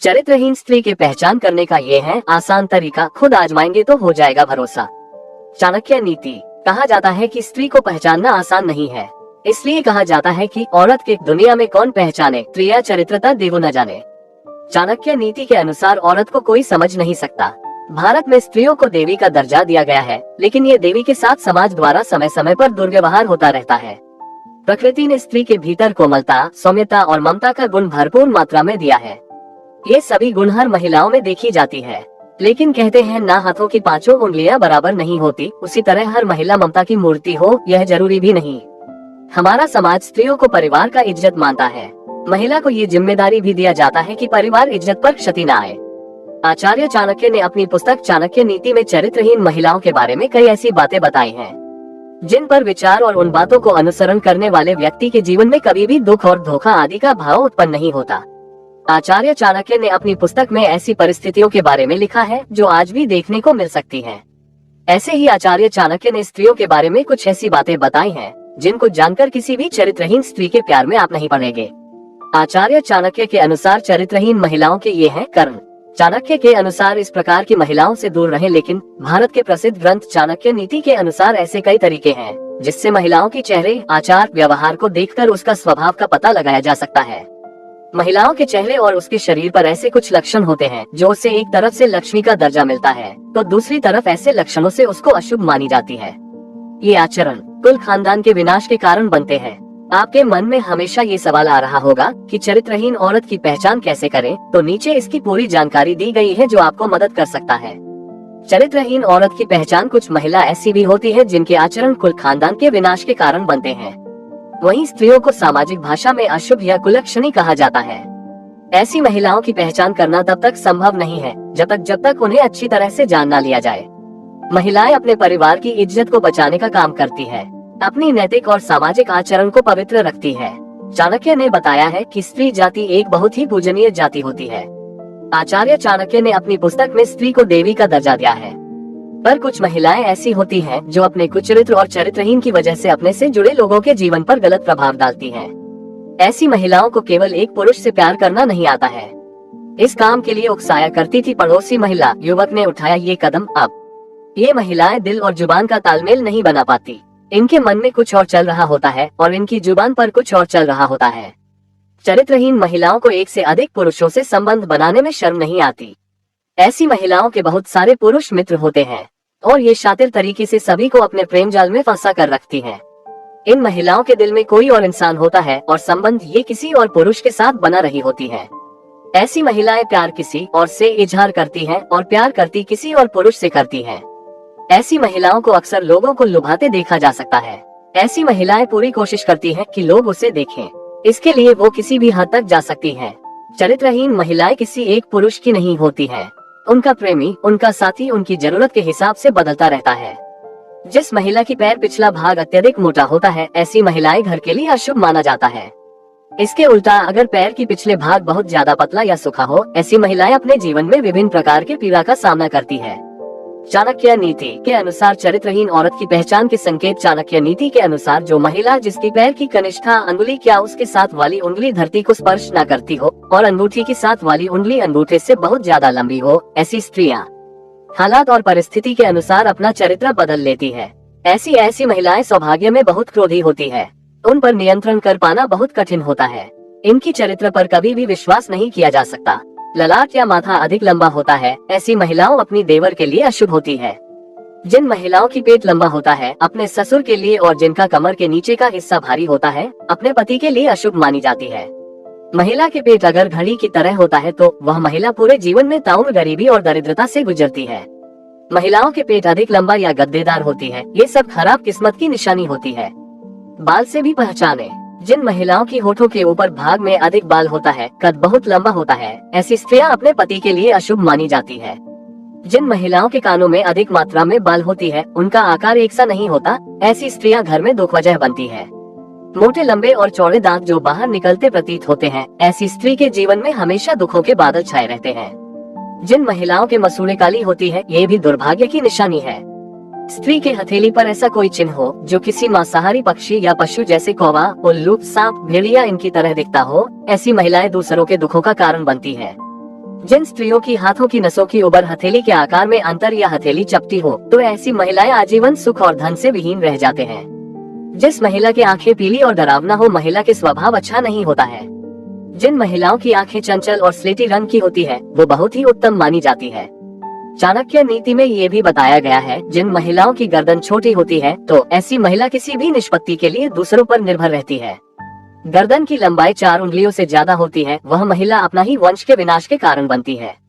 चरित्रहीन स्त्री की पहचान करने का ये है आसान तरीका, खुद आजमाएंगे तो हो जाएगा भरोसा। चाणक्य नीति। कहा जाता है कि स्त्री को पहचानना आसान नहीं है, इसलिए कहा जाता है कि औरत की दुनिया में कौन पहचाने, प्रिया चरित्रता देवो न जाने। चाणक्य नीति के अनुसार औरत को कोई समझ नहीं सकता। भारत में स्त्रियों को देवी का दर्जा दिया गया है, लेकिन ये देवी के साथ समाज द्वारा समय समय पर दुर्व्यवहार होता रहता है। प्रकृति ने स्त्री के भीतर कोमलता, सौम्यता और ममता का गुण भरपूर मात्रा में दिया है। ये सभी गुण हर महिलाओं में देखी जाती है, लेकिन कहते हैं ना हाथों की पांचों उंगलियां बराबर नहीं होती, उसी तरह हर महिला ममता की मूर्ति हो यह जरूरी भी नहीं। हमारा समाज स्त्रियों को परिवार का इज्जत मानता है। महिला को ये जिम्मेदारी भी दिया जाता है कि परिवार इज्जत पर क्षति न आए। आचार्य चाणक्य ने अपनी पुस्तक चाणक्य नीति में चरित्रहीन महिलाओं के बारे में कई ऐसी बातें बताई हैं, जिन पर विचार और उन बातों को अनुसरण करने वाले व्यक्ति के जीवन में कभी भी दुख और धोखा आदि का भाव उत्पन्न नहीं होता। आचार्य चाणक्य ने अपनी पुस्तक में ऐसी परिस्थितियों के बारे में लिखा है जो आज भी देखने को मिल सकती हैं। ऐसे ही आचार्य चाणक्य ने स्त्रियों के बारे में कुछ ऐसी बातें बताई हैं, जिनको जानकर किसी भी चरित्रहीन स्त्री के प्यार में आप नहीं पड़ेंगे। आचार्य चाणक्य के अनुसार चरित्रहीन महिलाओं के ये हैं कर्म। चाणक्य के अनुसार इस प्रकार की महिलाओं से दूर रहें, लेकिन भारत के प्रसिद्ध ग्रंथ चाणक्य नीति के अनुसार ऐसे कई तरीके हैं जिससे महिलाओं के चेहरे, आचार, व्यवहार को देखकर उसका स्वभाव का पता लगाया जा सकता है। महिलाओं के चेहरे और उसके शरीर पर ऐसे कुछ लक्षण होते हैं जो उसे एक तरफ से लक्ष्मी का दर्जा मिलता है, तो दूसरी तरफ ऐसे लक्षणों से उसको अशुभ मानी जाती है। ये आचरण कुल खानदान के विनाश के कारण बनते हैं। आपके मन में हमेशा ये सवाल आ रहा होगा कि चरित्रहीन औरत की पहचान कैसे करें, तो नीचे इसकी पूरी जानकारी दी गई है जो आपको मदद कर सकता है। चरित्रहीन औरत की पहचान कुछ महिला ऐसी भी होती है जिनके आचरण कुल खानदान के विनाश के कारण बनते हैं। वहीं स्त्रियों को सामाजिक भाषा में अशुभ या कुलक्षणी कहा जाता है। ऐसी महिलाओं की पहचान करना तब तक संभव नहीं है जब तक उन्हें अच्छी तरह से जान ना लिया जाए। महिलाएं अपने परिवार की इज्जत को बचाने का काम करती है, अपनी नैतिक और सामाजिक आचरण को पवित्र रखती है। चाणक्य ने बताया है कि स्त्री जाति एक बहुत ही पूजनीय जाति होती है। आचार्य चाणक्य ने अपनी पुस्तक में स्त्री को देवी का दर्जा दिया है, पर कुछ महिलाएं ऐसी होती हैं जो अपने कुचरित्र और चरित्रहीन की वजह से अपने से जुड़े लोगों के जीवन पर गलत प्रभाव डालती हैं। ऐसी महिलाओं को केवल एक पुरुष से प्यार करना नहीं आता है। इस काम के लिए उकसाया करती थी पड़ोसी महिला, युवक ने उठाया ये कदम। अब ये महिलाएं दिल और जुबान का तालमेल नहीं बना पाती। इनके मन में कुछ और चल रहा होता है और इनकी जुबान पर कुछ और चल रहा होता है। चरित्रहीन महिलाओं को एक से अधिक पुरुषों से संबंध बनाने में शर्म नहीं आती। ऐसी महिलाओं के बहुत सारे पुरुष मित्र होते हैं और ये शातिर तरीके से सभी को अपने प्रेम जाल में फंसा कर रखती हैं। इन महिलाओं के दिल में कोई और इंसान होता है और संबंध ये किसी और पुरुष के साथ बना रही होती है। ऐसी महिलाएं प्यार किसी और से इजहार करती हैं और प्यार करती किसी और पुरुष से करती हैं। ऐसी महिलाओं को अक्सर लोगों को लुभाते देखा जा सकता है। ऐसी महिलाएं पूरी कोशिश करती हैं कि लोग उसे देखें, इसके लिए वो किसी भी हद तक जा सकती हैं। चरित्रहीन महिलाएं किसी एक पुरुष की नहीं होती हैं। उनका प्रेमी, उनका साथी उनकी जरूरत के हिसाब से बदलता रहता है। जिस महिला की पैर पिछला भाग अत्यधिक मोटा होता है, ऐसी महिलाएं घर के लिए अशुभ माना जाता है। इसके उल्टा अगर पैर की पिछले भाग बहुत ज्यादा पतला या सूखा हो, ऐसी महिलाएं अपने जीवन में विभिन्न प्रकार के पीड़ा का सामना करती है। चाणक्य नीति के अनुसार चरित्रहीन औरत की पहचान के संकेत। चाणक्य नीति के अनुसार जो महिला जिसकी पैर की कनिष्ठा अंगुली क्या उसके साथ वाली उंगली धरती को स्पर्श न करती हो और अंगूठी के साथ वाली उंगली अंगूठे से बहुत ज्यादा लंबी हो, ऐसी स्त्रियां हालात और परिस्थिति के अनुसार अपना चरित्र बदल लेती है। ऐसी महिलाएं सौभाग्य में बहुत क्रोधी होती है। उन पर नियंत्रण कर पाना बहुत कठिन होता है। इनकी चरित्र पर कभी भी विश्वास नहीं किया जा सकता। ललाट या माथा अधिक लंबा होता है, ऐसी महिलाओं अपनी देवर के लिए अशुभ होती है। जिन महिलाओं की पेट लंबा होता है अपने ससुर के लिए और जिनका कमर के नीचे का हिस्सा भारी होता है अपने पति के लिए अशुभ मानी जाती है। महिला के पेट अगर घड़ी की तरह होता है तो वह महिला पूरे जीवन में ताउम्र, गरीबी और दरिद्रता से गुजरती है। महिलाओं के पेट अधिक लंबा या गद्देदार होती है, ये सब खराब किस्मत की निशानी होती है। बाल से भी पहचाने। जिन महिलाओं की होठों के ऊपर भाग में अधिक बाल होता है, कद बहुत लंबा होता है, ऐसी स्त्रियां अपने पति के लिए अशुभ मानी जाती है। जिन महिलाओं के कानों में अधिक मात्रा में बाल होती है, उनका आकार एक सा नहीं होता, ऐसी स्त्रियां घर में दुख वजह बनती है। मोटे, लंबे और चौड़े दांत जो बाहर निकलते प्रतीत होते हैं, ऐसी स्त्री के जीवन में हमेशा दुखों के बादल छाए रहते हैं। जिन महिलाओं के मसूड़े काली होती है, ये भी दुर्भाग्य की निशानी है। स्त्री के हथेली पर ऐसा कोई चिन्ह हो जो किसी मांसाहारी पक्षी या पशु जैसे कौवा, उल्लू, सांप, भेड़िया इनकी तरह दिखता हो, ऐसी महिलाएं दूसरों के दुखों का कारण बनती है। जिन स्त्रियों की हाथों की नसों की उबर हथेली के आकार में अंतर या हथेली चपटी हो, तो ऐसी महिलाएं आजीवन सुख और धन से विहीन रह जाते हैं। जिस महिला की आंखें पीली और डरावना हो, महिला के स्वभाव अच्छा नहीं होता है। जिन महिलाओं की आंखें चंचल और स्लेटी रंग की होती है, वो बहुत ही उत्तम मानी जाती है। चाणक्य नीति में ये भी बताया गया है, जिन महिलाओं की गर्दन छोटी होती है, तो ऐसी महिला किसी भी निष्पत्ति के लिए दूसरों पर निर्भर रहती है। गर्दन की लंबाई 4 उंगलियों से ज्यादा होती है, वह महिला अपना ही वंश के विनाश के कारण बनती है।